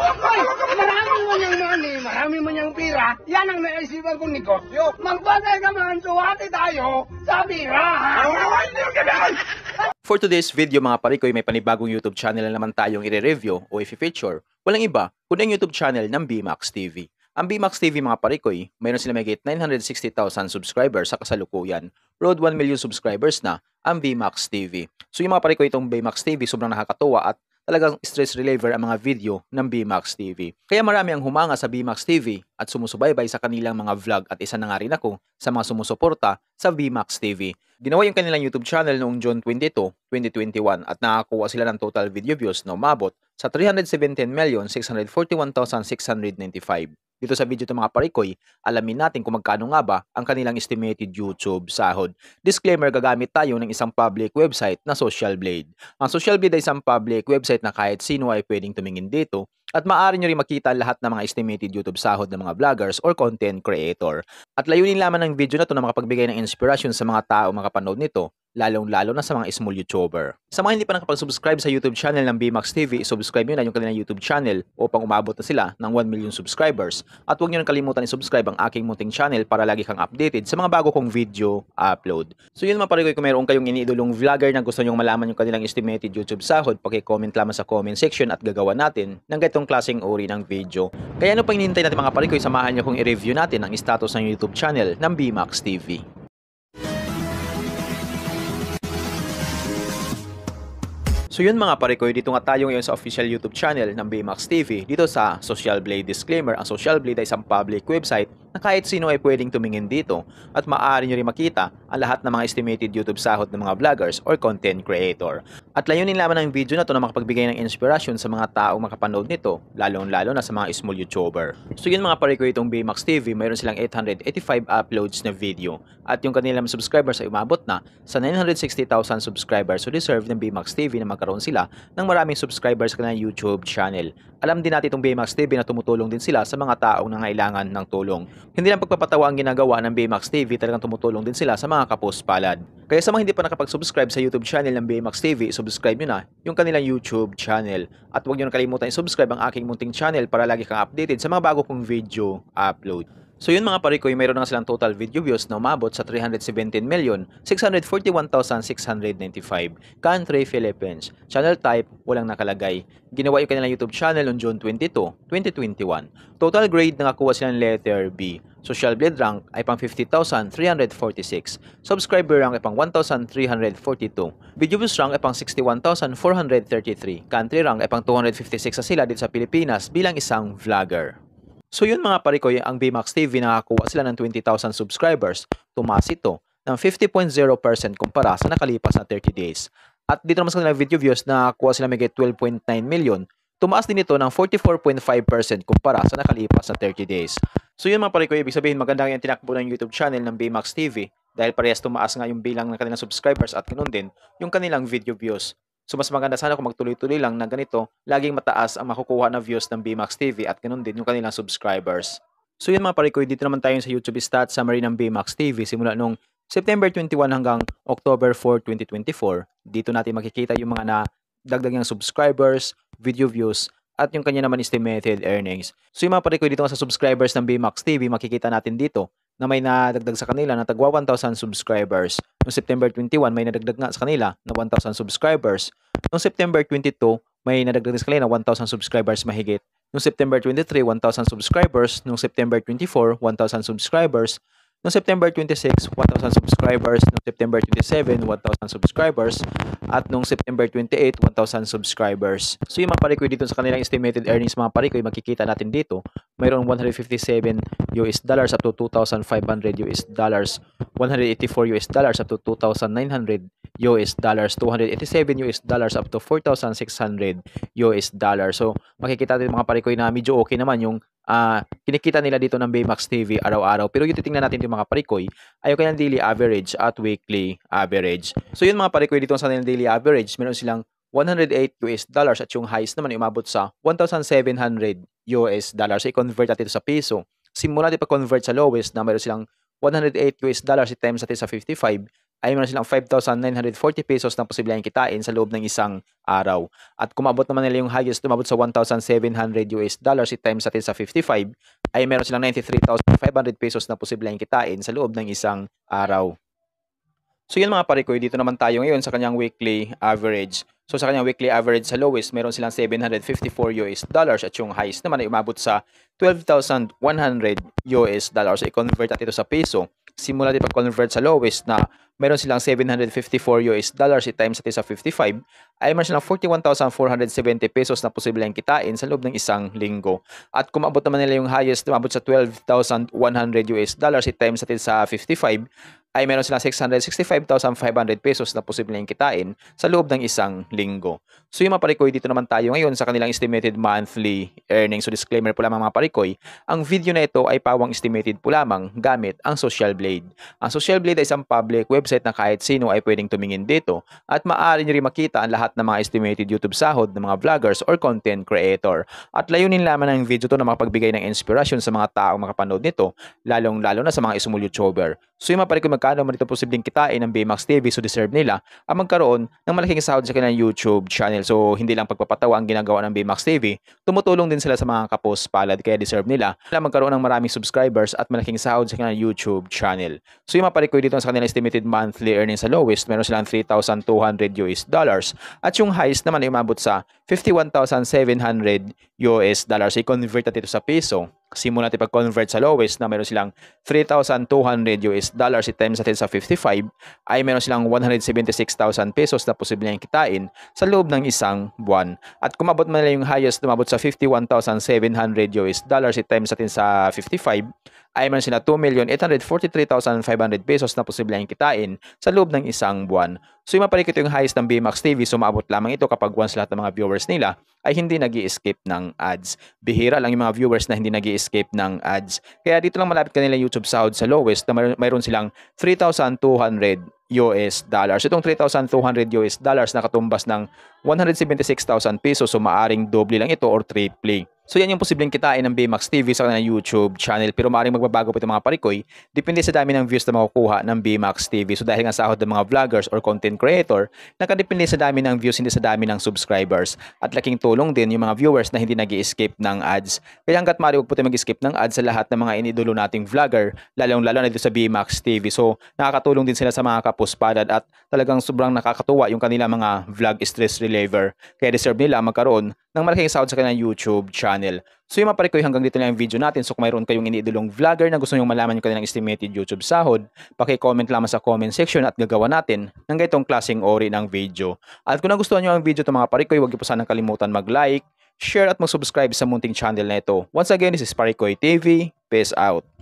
Ay, marami mo niyang money, marami mo niyang pira. Yan ang naisipan kong negosyo. Magbagay ka man, suwati tayo sa pira. For today's video mga parikoy, may panibagong YouTube channel na naman tayong i-review o i-feature. Walang iba, kundi ang YouTube channel ng BMAX TV. Ang BMAX TV mga parikoy, mayroon sila mahigit 960,000 subscribers sa kasalukuyan. Road 1 million subscribers na ang BMAX TV. So yung mga parikoy, itong BMAX TV sobrang nakakatuwa at talagang stress reliever ang mga video ng BMAX TV. Kaya marami ang humanga sa BMAX TV at sumusubaybay sa kanilang mga vlog at isa na nga rin ako sa mga sumusuporta sa BMAX TV. Ginawa yung kanilang YouTube channel noong June 22, 2021 at nakakuha sila ng total video views na umabot sa 317,641,695. Dito sa video ng mga parikoy, alamin natin kung magkano nga ba ang kanilang estimated YouTube sahod. Disclaimer, gagamit tayo ng isang public website na Social Blade. Ang Social Blade ay isang public website na kahit sino ay pwedeng tumingin dito at maaari nyo rin makita lahat ng mga estimated YouTube sahod ng mga vloggers or content creator. At layunin lamang ng video na to na makapagbigay ng inspirasyon sa mga tao makapanood nito, lalong-lalo na sa mga small YouTuber. Sa mga hindi pa nakapag-subscribe sa YouTube channel ng BMAX TV, subscribe nyo na yung kanilang YouTube channel upang umabot na sila ng 1 million subscribers. At huwag nyo nang kalimutan i-subscribe ang aking munting channel para lagi kang updated sa mga bago kong video upload. So yun mga parikoy, kung mayroon kayong iniidolong vlogger na gusto nyong malaman yung kanilang estimated YouTube sahod, paki-comment lamang sa comment section at gagawa natin ng ganitong klaseng uri ng video. Kaya ano pang hinihintay natin mga parikoy, samahan nyo kung i-review natin ang status ng YouTube channel ng BMAX TV. So yun mga parikoy, dito nga tayo ngayon sa official YouTube channel ng BMAX TV. Dito sa Social Blade. Disclaimer, ang Social Blade ay isang public website na kahit sino ay pwedeng tumingin dito at maaari nyo rin makita ang lahat ng mga estimated YouTube sahod ng mga vloggers or content creator. At layunin lamang ng video na to na makapagbigay ng inspirasyon sa mga taong makapanood nito, lalong-lalo na sa mga small YouTuber. So yun mga parikoy, itong BMAX TV, mayroon silang 885 uploads na video at yung kanilang subscribers ay umabot na sa 960,000 subscribers. So deserve ng BMAX TV na magkaroon sila ng maraming subscribers sa kanilang YouTube channel. Alam din natin itong BMAX TV na tumutulong din sila sa mga taong nangailangan ng tulong. Hindi lang pagpapatawa ang ginagawa ng BMAX TV, talagang tumutulong din sila sa mga kapuspalad. Kaya sa mga hindi pa nakapag-subscribe sa YouTube channel ng BMAX TV, subscribe nyo na yung kanilang YouTube channel. At huwag nyo na kalimutan i-subscribe ang aking munting channel para lagi kang updated sa mga bago kong video upload. So yun mga parikoy, mayroon na silang total video views na umabot sa 317,641,695. Country, Philippines. Channel type, walang nakalagay. Ginawa yung kanilang YouTube channel on June 22, 2021. Total grade, nakakuha silang letter B. Social Blade rank ay pang 50,346. Subscriber rank ay pang 1,342. Video views rank ay pang 61,433. Country rank ay pang 256 sa sila dito sa Pilipinas bilang isang vlogger. So yun mga parikoy, ang BMAX TV nakakuha sila ng 20,000 subscribers. Tumaas ito ng 50.0% kumpara sa nakalipas na 30 days. At dito naman sa kanilang video views, nakakuha sila may 12.9 million. Tumaas din ito ng 44.5% kumpara sa nakalipas na 30 days. So yun mga parikoy, ibig sabihin maganda yung tinakbo ng YouTube channel ng BMAX TV dahil parehas tumaas nga yung bilang ng kanilang subscribers at ganoon din yung kanilang video views. So mas maganda sana kung magtuloy-tuloy lang na ganito, laging mataas ang makukuha na views ng BMAX TV at ganoon din yung kanilang subscribers. So yun mga parikoy, dito naman tayo sa YouTube stats summary ng BMAX TV simula nung September 21 hanggang October 4, 2024. Dito natin makikita yung mga nadagdag niyang subscribers, video views, at yung kanya naman estimated earnings. So yung mga parikoy, dito sa subscribers ng BMAX TV, makikita natin dito na may nadagdag sa kanila na tagwa 1,000 subscribers. Noong September 21, may nadagdag nga sa kanila na 1,000 subscribers. Noong September 22, may nadagdag sa kanila na 1,000 subscribers mahigit. Noong September 23, 1,000 subscribers. Noong September 24, 1,000 subscribers. Noong September 26, 1,000 subscribers. Noong September 27, 1,000 subscribers. At noong September 28, 1,000 subscribers. So yung mga parikoy dito sa kanilang estimated earnings mga parikoy, makikita natin dito, mayroong $157 up to $2,500 $184 up to $2,900 $287 up to $4,600 So makikita natin mga parikoy na medyo okay naman yung kinikita nila dito ng BMAX TV araw-araw. Pero yung titingnan natin yung mga parikoy ay yung kanyang daily average at weekly average. So yun mga parikoy, dito sa kanilang daily average, meron silang $108 at yung highest naman ay umabot sa $1,700. So i-convert natin ito sa piso. Simula natin pa-convert sa lowest na meron silang $108 i-times natin sa 55, ay meron silang 5,940 pesos na posibleng kitain sa loob ng isang araw. At kung umabot naman nila yung highest, umabot sa 1,700 US dollars, i-times natin sa 55, ay meron silang 93,500 pesos na posibleng kitain sa loob ng isang araw. So yun mga parikoy, dito naman tayo ngayon sa kanyang weekly average. So sa kanyang weekly average sa lowest, meron silang 754 US dollars at yung highest naman ay umabot sa 12,100 US dollars. So i-convert natin ito sa peso. Simula dito pag-convert sa lowest na meron silang 754 US dollars, i-times natin sa 55, ay meron silang 41,470 pesos na posibleng kitain sa loob ng isang linggo. At kung abot naman nila yung highest, umabot sa 12,100 US dollars, i-times natin sa 55, ay meron silang 665,500 pesos na posibleng kitain sa loob ng isang linggo. So yung mga parikoy, dito naman tayo ngayon sa kanilang estimated monthly earnings. So disclaimer po lamang mga parikoy, ang video na ito ay pawang estimated po lamang gamit ang Social Blade. Ang Social Blade ay isang public website na kahit sino ay pwedeng tumingin dito at maaari nyo rin makita ang lahat ng mga estimated YouTube sahod ng mga vloggers or content creator. At layunin lamang ng video to na makapagbigay ng inspirasyon sa mga taong makapanood nito, lalong-lalo na sa mga small YouTuber. So yung mga parikoy, magkano man ito posibleng kitain ng Baymax TV, so deserve nila ang magkaroon ng malaking sahod sa kanilang YouTube channel. So hindi lang pagpapatawa ang ginagawa ng Baymax TV, tumutulong din sila sa mga kapos palad, kaya deserve nila na magkaroon ng maraming subscribers at malaking sahod sa kanilang YouTube channel. So yung mga parikoy, dito sa kanilang estimated monthly earnings sa lowest, meron silang 3,200 US dollars at yung highest naman ay umabot sa 51,700 US dollars. I-convert natin ito sa peso. Simula natin pag-convert sa lowest na meron silang 3,200 US dollars, i-times natin sa 55, ay meron silang 176,000 pesos na posibleng kitain sa loob ng isang buwan. At kung mabot man nila yung highest, umabot sa 51,700 US dollars, i-times natin sa 55, ay meron sila 2,843,500 pesos na posibleng kitain sa loob ng isang buwan. So yung mapalikot yung highest ng Baymax TV, sumaabot lamang ito kapag once lahat ng mga viewers nila ay hindi nag-i-escape ng ads. Bihira lang yung mga viewers na hindi nag-i-escape ng ads. Kaya dito lang malapit kanila YouTube sahod sa lowest na mayroon silang 3,200 US dollars. Itong 3,200 US dollars nakatumbas ng 176,000 pesos, so maaring doble lang ito or triple. So yan yung posibleng kitain ng Baymax TV sa kanilang YouTube channel, pero maaring magbabago po itong mga parikoy depende sa dami ng views na makukuha ng Baymax TV. So dahil nga sahod ng mga vloggers or content creator, nakadepende sa dami ng views, hindi sa dami ng subscribers. At laking tulong din yung mga viewers na hindi nag-i-escape ng ads. Kaya hanggat maaari huwag po tayo mag-escape ng ads sa lahat ng mga inidolo nating vlogger, lalong-lalo na dito sa Baymax TV. So nakakatulong din sila sa mga kapuspalad at talagang sobrang nakakatuwa yung kanila mga vlog stress reliever. Kaya deserve nila magkaroon ng malaking sahod sa kanilang YouTube channel. So yung mga parikoy, hanggang dito lang yung video natin. So kung mayroon kayong iniidolong vlogger na gusto nyo malaman yung kanilang estimated YouTube sahod, paki-comment lamang sa comment section at gagawa natin ng ganitong klaseng ori ng video. At kung nagustuhan nyo ang video ito mga parikoy, huwag niyo po sanang kalimutan mag-like, share at mag-subscribe sa munting channel na ito. Once again, this is Parikoy TV. Peace out.